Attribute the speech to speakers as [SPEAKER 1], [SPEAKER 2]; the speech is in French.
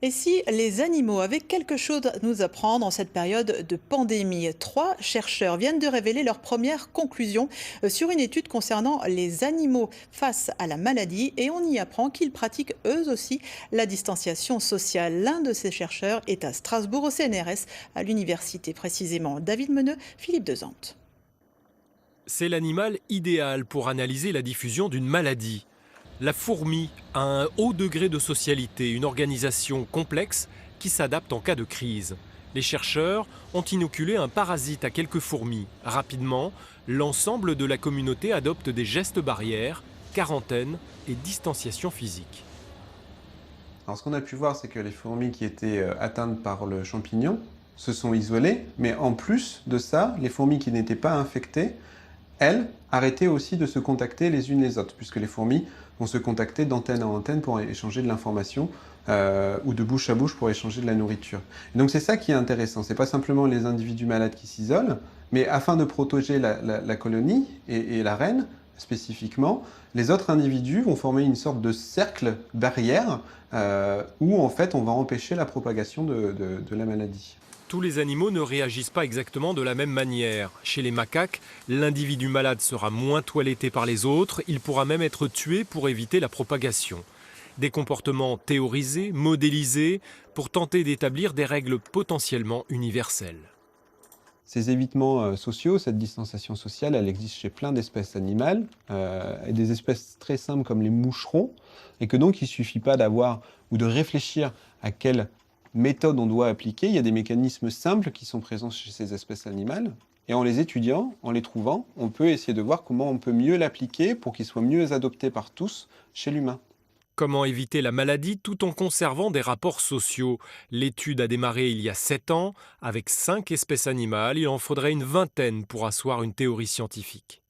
[SPEAKER 1] Et si les animaux avaient quelque chose à nous apprendre en cette période de pandémie? Trois chercheurs viennent de révéler leurs premières conclusions sur une étude concernant les animaux face à la maladie et on y apprend qu'ils pratiquent eux aussi la distanciation sociale. L'un de ces chercheurs est à Strasbourg au CNRS, à l'université précisément. David Meneux, Philippe Dezante.
[SPEAKER 2] C'est l'animal idéal pour analyser la diffusion d'une maladie. La fourmi a un haut degré de socialité, une organisation complexe qui s'adapte en cas de crise. Les chercheurs ont inoculé un parasite à quelques fourmis. Rapidement, l'ensemble de la communauté adopte des gestes barrières, quarantaine et distanciation physique.
[SPEAKER 3] Alors ce qu'on a pu voir, c'est que les fourmis qui étaient atteintes par le champignon se sont isolées, mais en plus de ça, les fourmis qui n'étaient pas infectées, elles, arrêtaient aussi de se contacter les unes les autres, puisque les fourmis vont se contacter d'antenne en antenne pour échanger de l'information ou de bouche à bouche pour échanger de la nourriture. Et donc c'est ça qui est intéressant, c'est pas simplement les individus malades qui s'isolent, mais afin de protéger la colonie et la reine spécifiquement, les autres individus vont former une sorte de cercle barrière où en fait on va empêcher la propagation de la maladie.
[SPEAKER 2] Tous les animaux ne réagissent pas exactement de la même manière. Chez les macaques, l'individu malade sera moins toiletté par les autres, il pourra même être tué pour éviter la propagation. Des comportements théorisés, modélisés, pour tenter d'établir des règles potentiellement universelles.
[SPEAKER 3] Ces évitements sociaux, cette distanciation sociale, elle existe chez plein d'espèces animales, et des espèces très simples comme les moucherons, et que donc il ne suffit pas d'avoir ou de réfléchir à quelle méthode on doit appliquer. Il y a des mécanismes simples qui sont présents chez ces espèces animales, et en les étudiant, en les trouvant, on peut essayer de voir comment on peut mieux l'appliquer pour qu'il soit mieux adopté par tous chez l'humain.
[SPEAKER 2] Comment éviter la maladie tout en conservant des rapports sociaux? L'étude a démarré il y a 7 ans. Avec 5 espèces animales, il en faudrait une vingtaine pour asseoir une théorie scientifique.